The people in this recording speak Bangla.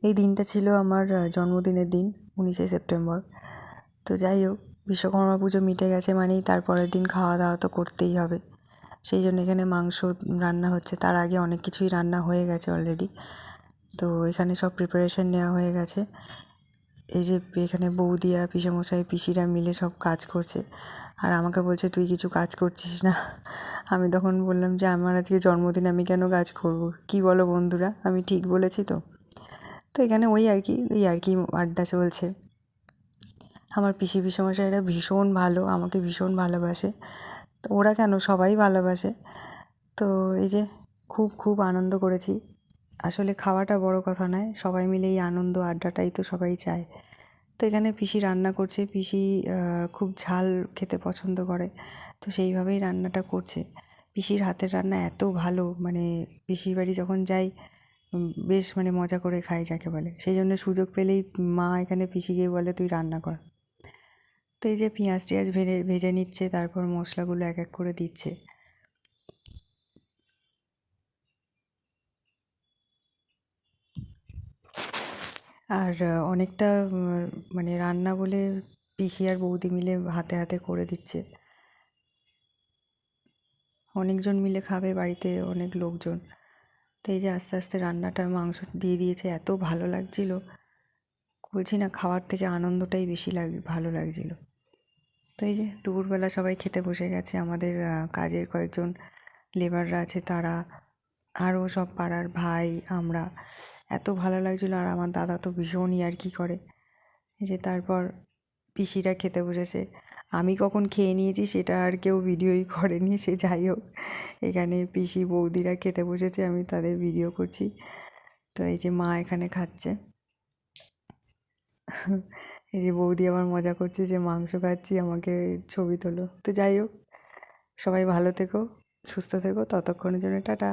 এই দিনটা ছিল আমার জন্মদিনের দিন, 19শে সেপ্টেম্বর। তো যাই হোক, বিশ্বকর্মা পুজো মিটে গেছে মানেই তারপরের দিন খাওয়া দাওয়া তো করতেই হবে। সেই জন্য এখানে মাংস রান্না হচ্ছে। তার আগে অনেক কিছুই রান্না হয়ে গেছে অলরেডি। তো এখানে সব প্রিপারেশন নেওয়া হয়ে গেছে। এই যে এখানে বৌদি আর পিসেমশাই পিসিরা মিলে সব কাজ করছে, আর আমাকে বলছে তুই কিছু কাজ করছিস না। আমি তখন বললাম যে আমার আজকে জন্মদিন, আমি কেন কাজ করব? কি বলো বন্ধুরা, আমি ঠিক বলেছি তো? তো এখানে ওই আর কি আড্ডা চলছে। আমার পিসি পিসেমশাইরা ভীষণ ভালো, আমাকে ভীষণ ভালোবাসে। তো ওরা কেন, সবাই ভালোবাসে। তো এই যে খুব খুব আনন্দ করেছি। আসলে খাওয়াটা বড় কথা নয়, সবাই মিলে এই আনন্দ আড্ডাটাই তো সবাই চায়। তো এখানে পিসি রান্না করছে। পিসি খুব ঝাল খেতে পছন্দ করে, তো সেইভাবেই রান্নাটা করছে। পিসির হাতের রান্না এত ভালো, মানে পিসির বাড়ি যখন যাই বেশ মানে মজা করে খাই যাকে বলে। সেই জন্য সুযোগ পেলেই মা এখানে পিসিকে বলে তুই রান্না কর। তো এই যে পেঁয়াজ টিয়াজ ভেজে নিচ্ছে, তারপর মশলাগুলো এক এক করে দিচ্ছে। আর অনেকটা মানে রান্না বলে পিসি আর বৌদি মিলে হাতে হাতে করে দিচ্ছে। অনেকজন মিলে খাবে বাড়িতে, অনেক লোকজন। তো এই যে আস্তে আস্তে রান্নাটা মাংস দিয়ে দিয়েছে, এত ভালো লাগছিল। বলছি না, খাওয়ার থেকে আনন্দটাই বেশি ভালো লাগছিল। তো এই যে দুপুরবেলা সবাই খেতে বসে গেছে। আমাদের কাজের কয়েকজন লেবাররা আছে তারা, আরও সব পাড়ার ভাই, আমরা। এত ভালো লাগছিলো। আর আমার দাদা তো ভীষণ ইয়ার্কি করে। এই যে তারপর পিসিরা খেতে বসেছে। আমি কখন খেয়ে নিয়েছি সেটা আর কেউ ভিডিওই করেনি, সে যাই হোক। এখানে পিসি বৌদিরা খেতে বসেছে, আমি তাদের ভিডিও করছি। তো এই যে মা এখানে খাচ্ছে। এই যে বৌদি আবার মজা করছে যে মাংস খাচ্ছি, আমাকে ছবি তোলো। তো যাই হোক, সবাই ভালো থেকো, সুস্থ থেকো, ততক্ষণের জন্য টাটা।